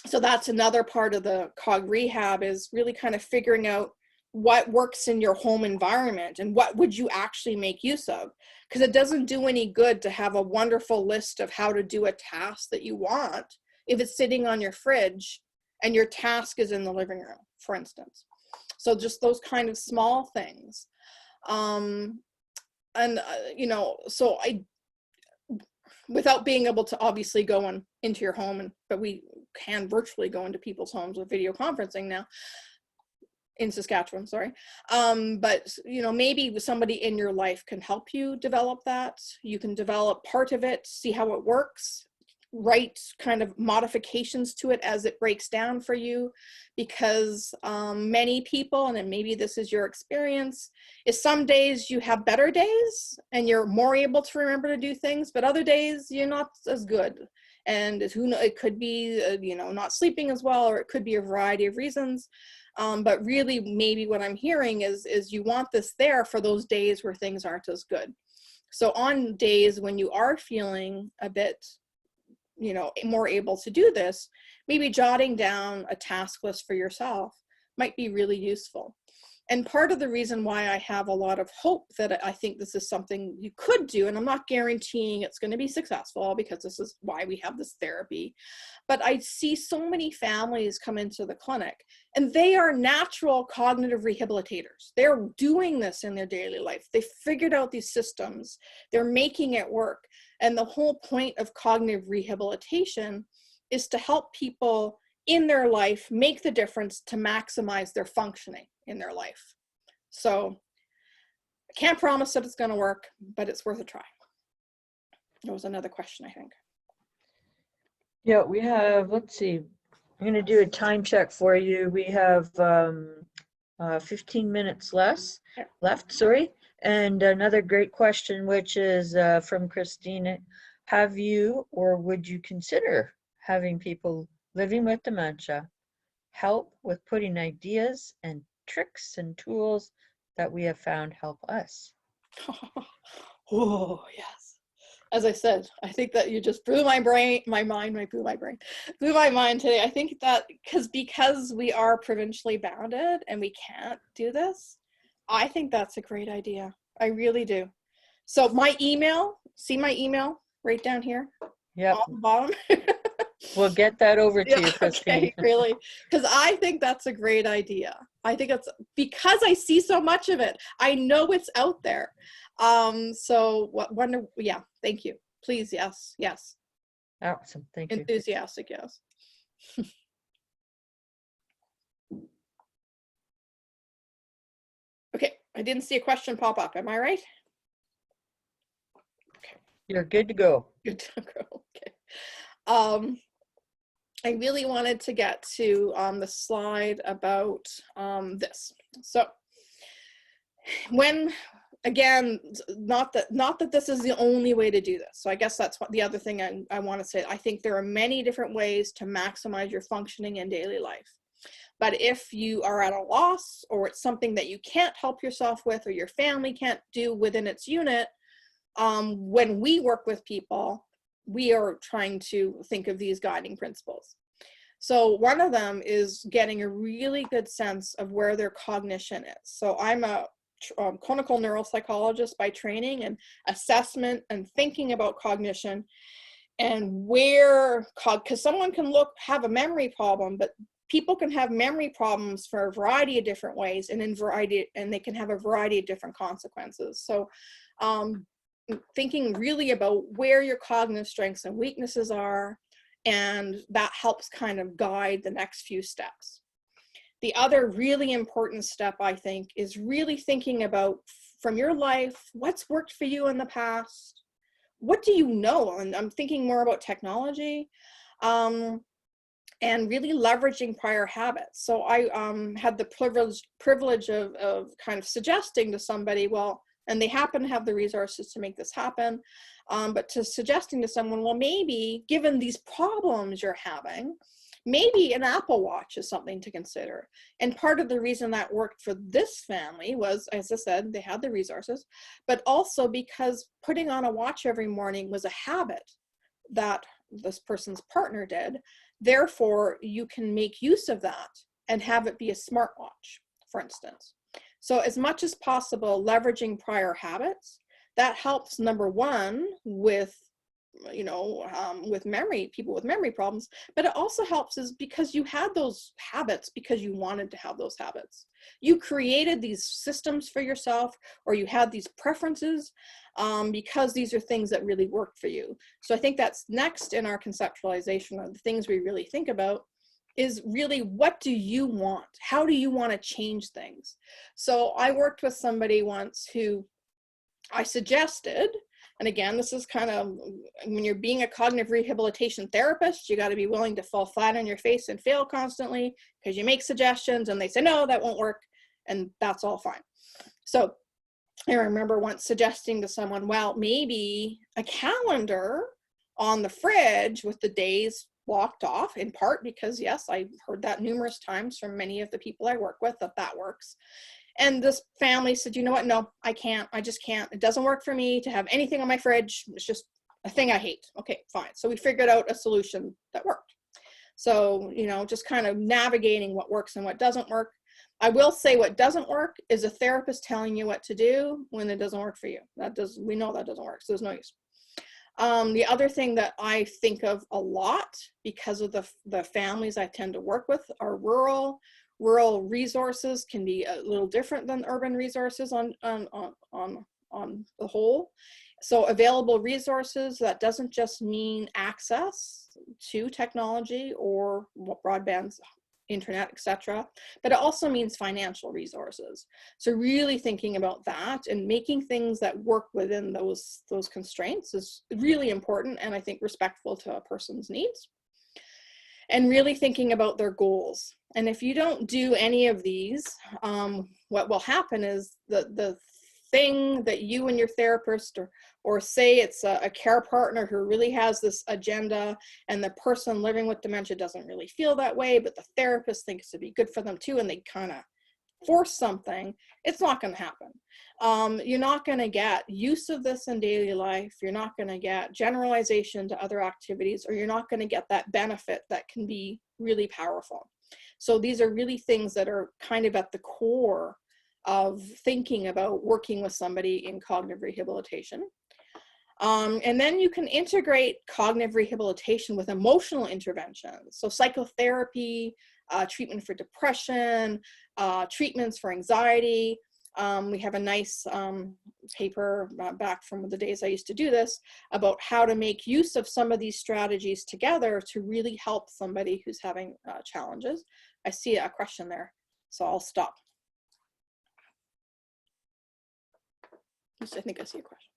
so that's another part of the COG rehab, is really kind of figuring out what works in your home environment and what would you actually make use of. Because it doesn't do any good to have a wonderful list of how to do a task that you want if it's sitting on your fridge and your task is in the living room, for instance. So just those kind of small things. You know, so without being able to obviously go into your home, but we can virtually go into people's homes with video conferencing now, in Saskatchewan, sorry. But you know, maybe somebody in your life can help you develop that. You can develop part of it, see how it works, write kind of modifications to it as it breaks down for you, because many people, and then maybe this is your experience, is some days you have better days and you're more able to remember to do things, but other days you're not as good. And who knows, it could be you know, not sleeping as well, or it could be a variety of reasons. But really, maybe what I'm hearing is you want this there for those days where things aren't as good. So on days when you are feeling a bit, you know, more able to do this, maybe jotting down a task list for yourself might be really useful. And part of the reason why I have a lot of hope that I think this is something you could do, and I'm not guaranteeing it's going to be successful because this is why we have this therapy, but I see so many families come into the clinic and they are natural cognitive rehabilitators. They're doing this in their daily life. They figured out these systems. They're making it work. And the whole point of cognitive rehabilitation is to help people in their life make the difference to maximize their functioning in their life. So I can't promise that it's going to work, but it's worth a try. There was another question, I think. Yeah, we have, let's see, I'm going to do a time check for you. We have 15 minutes left, sorry. And another great question, which is from Christine. Have you or would you consider having people living with dementia help with putting ideas and tricks and tools that we have found help us? Oh, yes. As I said, I think that you just blew my mind today. I think that because we are provincially bounded and we can't do this, I think that's a great idea. I really do. So my email, see my email right down here? Yep. On the bottom. We'll get that over to Yeah, you, Christine. okay, really, because I think that's a great idea. I think it's because I see so much of it. I know it's out there. So yeah, thank you. Please, yes. Awesome, thank you. Enthusiastic, yes. Okay, I didn't see a question pop up. Am I right? You're good to go. Good to go. Okay. I really wanted to get to the slide about this. So again, not that this is the only way to do this. So I guess that's what the other thing I want to say. I think there are many different ways to maximize your functioning in daily life. But if you are at a loss, or it's something that you can't help yourself with, or your family can't do within its unit, when we work with people, we are trying to think of these guiding principles. So one of them is getting a really good sense of where their cognition is. So I'm a clinical neuropsychologist by training, and assessment and thinking about cognition and where, because someone can have a memory problem, but people can have memory problems for a variety of different ways, and they can have a variety of different consequences. So thinking really about where your cognitive strengths and weaknesses are, and that helps kind of guide the next few steps. The other really important step, I think, is really thinking about, from your life, what's worked for you in the past? What do you know? And I'm thinking more about technology, and really leveraging prior habits. So I had the privilege of kind of suggesting to somebody, well, and they happen to have the resources to make this happen, but to suggesting to someone, well, maybe given these problems you're having, maybe an Apple Watch is something to consider. And part of the reason that worked for this family was, as I said, they had the resources, but also because putting on a watch every morning was a habit that this person's partner did. Therefore, you can make use of that and have it be a smartwatch, for instance. So as much as possible, leveraging prior habits, that helps, number one, with people with memory problems, but it also helps is because you had those habits because you wanted to have those habits. You created these systems for yourself, or you had these preferences because these are things that really worked for you. So I think that's next in our conceptualization of the things we really think about, is really, what do you want? How do you want to change things? So I worked with somebody once who I suggested, and again, this is kind of, when you're being a cognitive rehabilitation therapist, you got to be willing to fall flat on your face and fail constantly, because you make suggestions and they say, no, that won't work. And that's all fine. So I remember once suggesting to someone, well, maybe a calendar on the fridge with the days blocked off, in part because, yes, I heard that numerous times from many of the people I work with, that works. And this family said, you know what? No, I can't. I just can't. It doesn't work for me to have anything on my fridge. It's just a thing I hate. Okay, fine. So we figured out a solution that worked. So, just kind of navigating what works and what doesn't work. I will say what doesn't work is a therapist telling you what to do when it doesn't work for you. We know that doesn't work, so there's no use. The other thing that I think of a lot, because of the families I tend to work with, are rural. Rural resources can be a little different than urban resources on the whole. So available resources, that doesn't just mean access to technology or broadband, internet, etc., but it also means financial resources. So really thinking about that and making things that work within those constraints is really important, and I think respectful to a person's needs. And really thinking about their goals. And if you don't do any of these, what will happen is the thing that you and your therapist, or say it's a care partner who really has this agenda, and the person living with dementia doesn't really feel that way, but the therapist thinks it'd be good for them too, and they kind of force something, it's not going to happen. You're not going to get use of this in daily life. You're not going to get generalization to other activities, or you're not going to get that benefit that can be really powerful. So these are really things that are kind of at the core of thinking about working with somebody in cognitive rehabilitation. And then you can integrate cognitive rehabilitation with emotional interventions. So psychotherapy, treatment for depression, treatments for anxiety. We have a nice paper back from the days I used to do this about how to make use of some of these strategies together to really help somebody who's having challenges. I see a question there, so I'll stop. I think I see a question.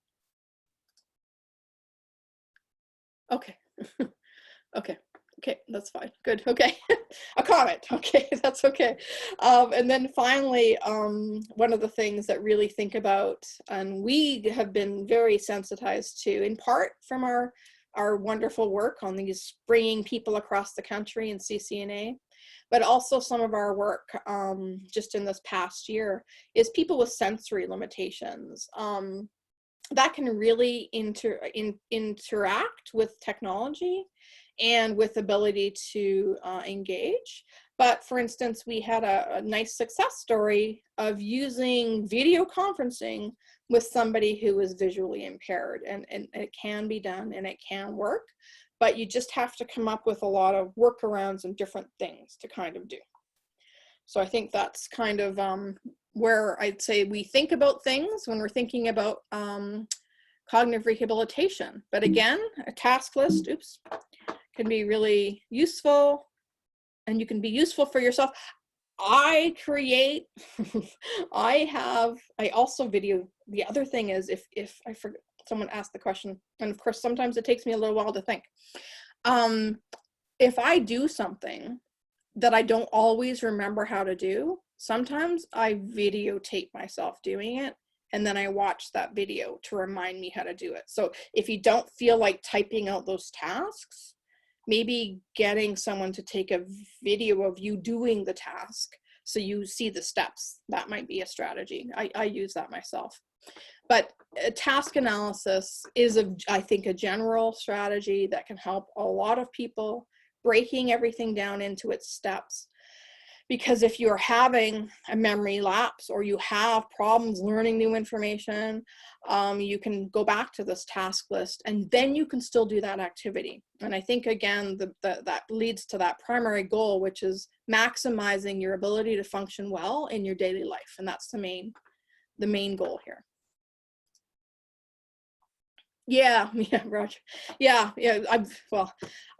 Okay. Okay, that's fine. Good. Okay. A comment. Okay, that's okay. And then finally, one of the things that really think about, and we have been very sensitized to, in part from our wonderful work on these bringing people across the country in CCNA, but also some of our work just in this past year, is people with sensory limitations. That can really interact with technology and with ability to engage. But for instance, we had a nice success story of using video conferencing with somebody who was visually impaired, and it can be done and it can work, but you just have to come up with a lot of workarounds and different things to kind of do. So I think that's kind of where I'd say we think about things when we're thinking about cognitive rehabilitation. But again, a task list, can be really useful, and you can be useful for yourself. I create, I also video. The other thing is, if I forget, someone asked the question, and of course, sometimes it takes me a little while to think. If I do something that I don't always remember how to do, sometimes I videotape myself doing it, and then I watch that video to remind me how to do it. So if you don't feel like typing out those tasks, maybe getting someone to take a video of you doing the task so you see the steps, that might be a strategy. I use that myself. But task analysis is, I think, a general strategy that can help a lot of people, breaking everything down into its steps. Because if you're having a memory lapse or you have problems learning new information, you can go back to this task list, and then you can still do that activity. And I think, again, that leads to that primary goal, which is maximizing your ability to function well in your daily life. And that's the main goal here. Yeah, Roger. Yeah.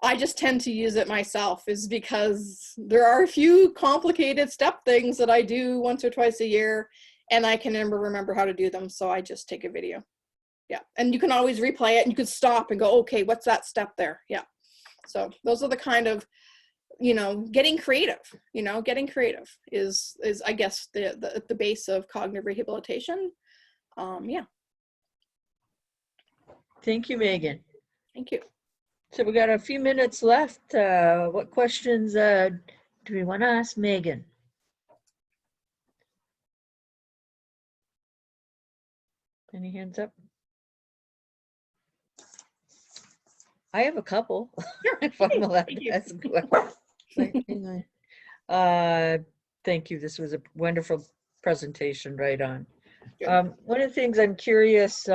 I just tend to use it myself, is because there are a few complicated step things that I do once or twice a year, and I can never remember how to do them, so I just take a video. Yeah, and you can always replay it, and you can stop and go, okay, what's that step there? Yeah. So those are the kind of, getting creative. Getting creative is I guess the base of cognitive rehabilitation. Yeah. Thank you, Megan. Thank you. So we got a few minutes left. What questions do we want to ask Megan? Any hands up? I have a couple. Sure. If I'm allowed Thank to you. ask questions. Hang on. Thank you. This was a wonderful presentation, right on. Good. One of the things I'm curious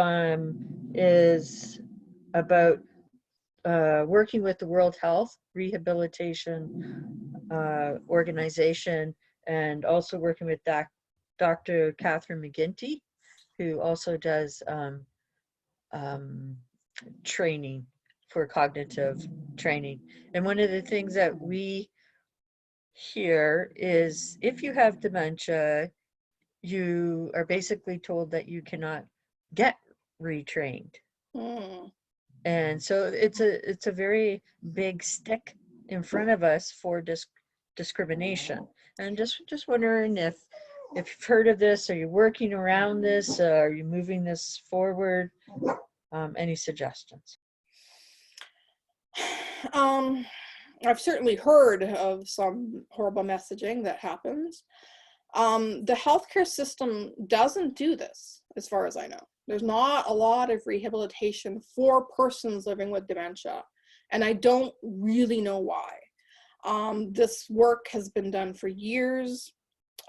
is about working with the World Health Rehabilitation Organization, and also working with Dr. Catherine McGinty, who also does training for cognitive training. And one of the things that we hear is if you have dementia, you are basically told that you cannot get retrained. Hmm. And so it's a very big stick in front of us for discrimination. And just wondering if you've heard of this, are you working around this? Are you moving this forward? Any suggestions? I've certainly heard of some horrible messaging that happens. The healthcare system doesn't do this, as far as I know. There's not a lot of rehabilitation for persons living with dementia, and I don't really know why. This work has been done for years.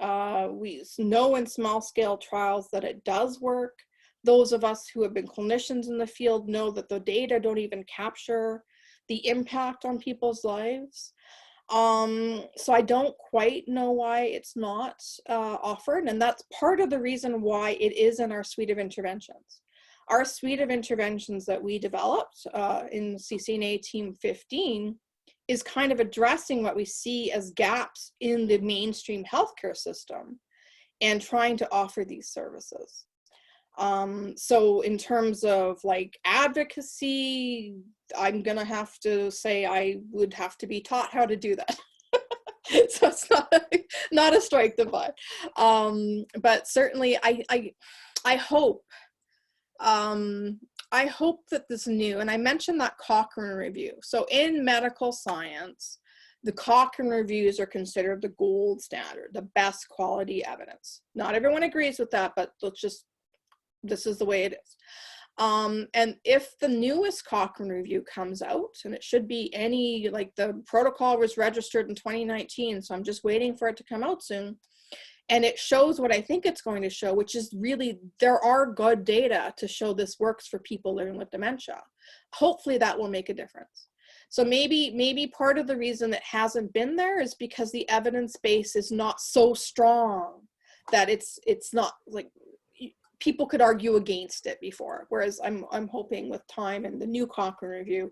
We know in small scale trials that it does work. Those of us who have been clinicians in the field know that the data don't even capture the impact on people's lives. So I don't quite know why it's not offered, and that's part of the reason why it is in our suite of interventions. Our suite of interventions that we developed in CCNA Team 15 is kind of addressing what we see as gaps in the mainstream healthcare system and trying to offer these services. So in terms of like advocacy, I'm gonna have to say I would have to be taught how to do that. So it's not a strike the butt. But certainly I hope that this new, and I mentioned that Cochrane review. So in medical science, the Cochrane reviews are considered the gold standard, the best quality evidence. Not everyone agrees with that, but this is the way it is. And if the newest Cochrane review comes out, and it should be like the protocol was registered in 2019, so I'm just waiting for it to come out soon. And it shows what I think it's going to show, which is really, there are good data to show this works for people living with dementia. Hopefully that will make a difference. So maybe part of the reason it hasn't been there is because the evidence base is not so strong that it's not like, people could argue against it before. Whereas I'm hoping with time and the new Cochrane review,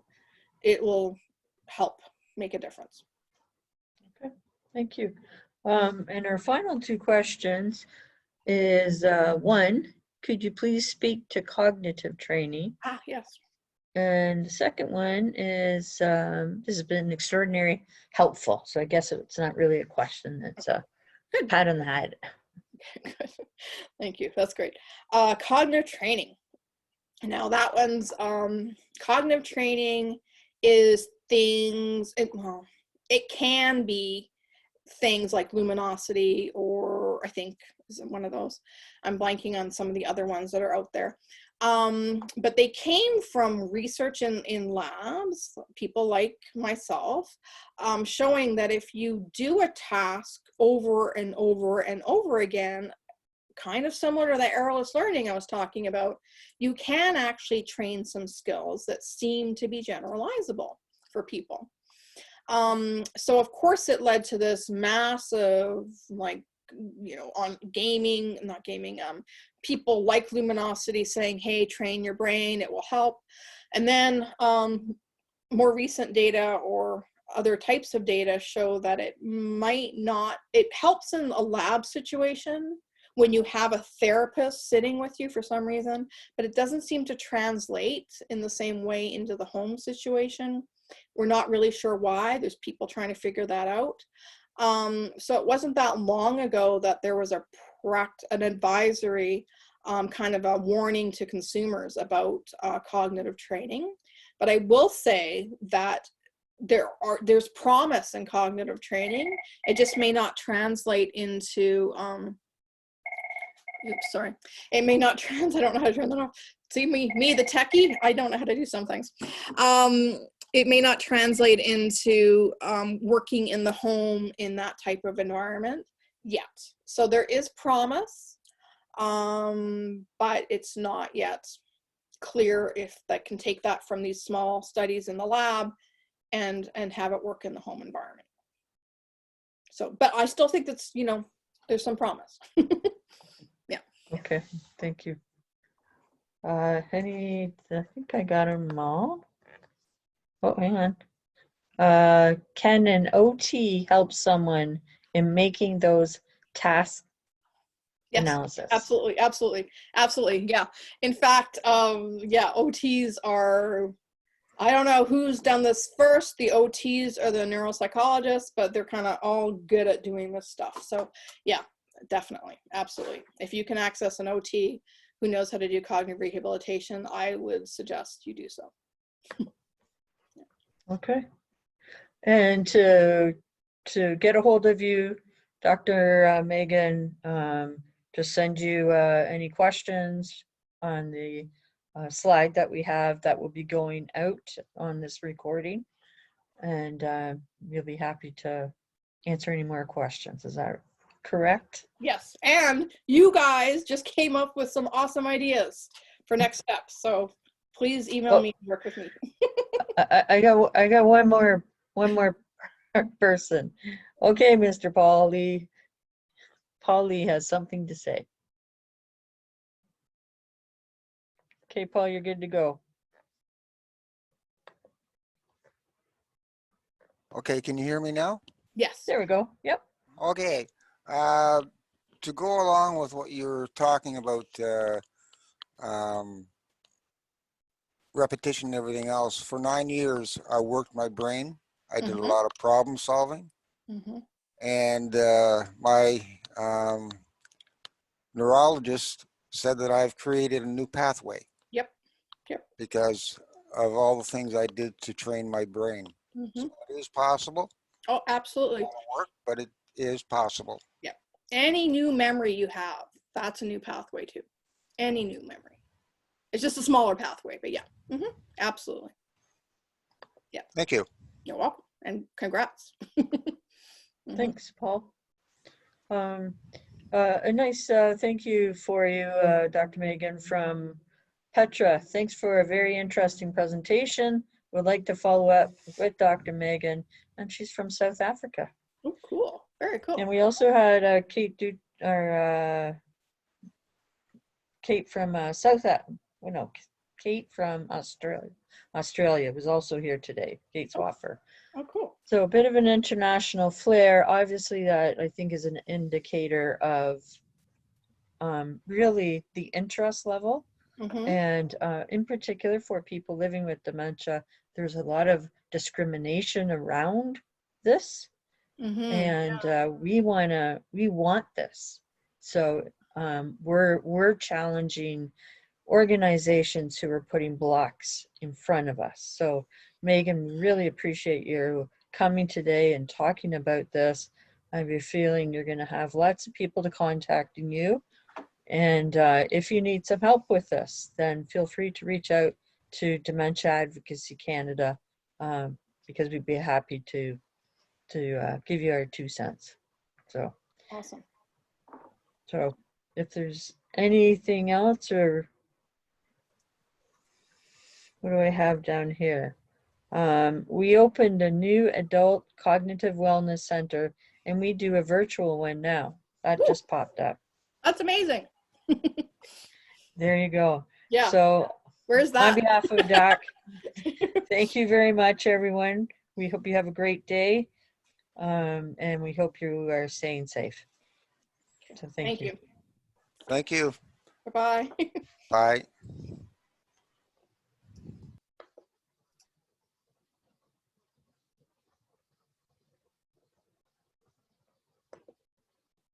it will help make a difference. Okay, thank you. And our final two questions is one, could you please speak to cognitive training? Yes. And the second one is this has been extraordinary helpful. So I guess it's not really a question, it's a pat on the head. Good. Thank you. That's great. Cognitive training. Now that one's cognitive training is things, it can be things like luminosity, or I think is it one of those? I'm blanking on some of the other ones that are out there. But they came from research in labs, people like myself, showing that if you do a task over and over and over again, kind of similar to the errorless learning I was talking about, you can actually train some skills that seem to be generalizable for people. So of course it led to this massive, like, on gaming, not gaming, people like Luminosity saying, hey, train your brain, it will help. And then more recent data or other types of data show that it might not, it helps in a lab situation when you have a therapist sitting with you for some reason, but it doesn't seem to translate in the same way into the home situation. We're not really sure why. There's people trying to figure that out. So it wasn't that long ago that there was an advisory, kind of a warning to consumers about cognitive training. But I will say that there's promise in cognitive training. It just may not translate into, oops, sorry. It may not I don't know how to turn that off. See me, the techie, I don't know how to do some things. It may not translate into working in the home in that type of environment. yet. So there is promise, but it's not yet clear if that can take that from these small studies in the lab and have it work in the home environment. So, but I still think that's, you know, there's some promise. Okay, thank you. I think I got them all. Oh, hang on. Can an OT help someone in making those task Yes, analysis? absolutely, absolutely, absolutely. Yeah. In fact, yeah, OTs are, I don't know who's done this first, the OTs or the neuropsychologists, but they're kind of all good at doing this stuff. So yeah, definitely, absolutely. If you can access an OT who knows how to do cognitive rehabilitation, I would suggest you do so. Okay. And to get a hold of you, Dr. Megan, to send you any questions on the slide that we have that will be going out on this recording. And we'll be happy to answer any more questions. Is that correct? Yes, and you guys just came up with some awesome ideas for next steps. So please email me and work with me. I got one more person. Okay, Mr. Paul Lee. Paul Lee has something to say. Okay, Paul, you're good to go. Okay, can you hear me now? Yes. There we go. Yep. Okay. To go along with what you're talking about, repetition and everything else, for 9 years, I worked my brain. I did a Mhm. lot of problem solving. Mm-hmm. And my neurologist said that I've created a new pathway Yep. Yep. because of all the things I did to train my brain. Mm-hmm. So it is possible. Oh, absolutely. It won't work, but it is possible. Yep. Any new memory you have, that's a new pathway too. Any new memory. It's just a smaller pathway, but yeah. Mm-hmm. Absolutely. Yeah. Thank you. You're welcome. And congrats. Mhm. Thanks, Paul. A nice thank you for you, Dr. Megan from Petra. Thanks for a very interesting presentation. Would like to follow up with Dr. Megan, and she's from South Africa. Oh, cool. Very cool. And we also had Kate from Kate from Australia was also here today. Kate Swaffer. Oh, cool. So a bit of an international flair. Obviously, that I think is an indicator of really the interest level. Mm-hmm. And in particular for people living with dementia, there's a lot of discrimination around this. Mm-hmm. And we want this. So we're challenging organizations who are putting blocks in front of us. So Megan, really appreciate you coming today and talking about this. I have a feeling you're going to have lots of people to contacting you. And if you need some help with this, then feel free to reach out to Dementia Advocacy Canada, because we'd be happy to give you our 2 cents. So Awesome. if there's anything else, or what do I have down here? We opened a new adult cognitive wellness center, and we do a virtual one now. That Ooh. just popped up. That's amazing. There you go. Yeah. So Where's on that? behalf of DAC, thank you very much, everyone. We hope you have a great day, and we hope you are staying safe. So thank you. you. Thank you. Bye-bye. Bye.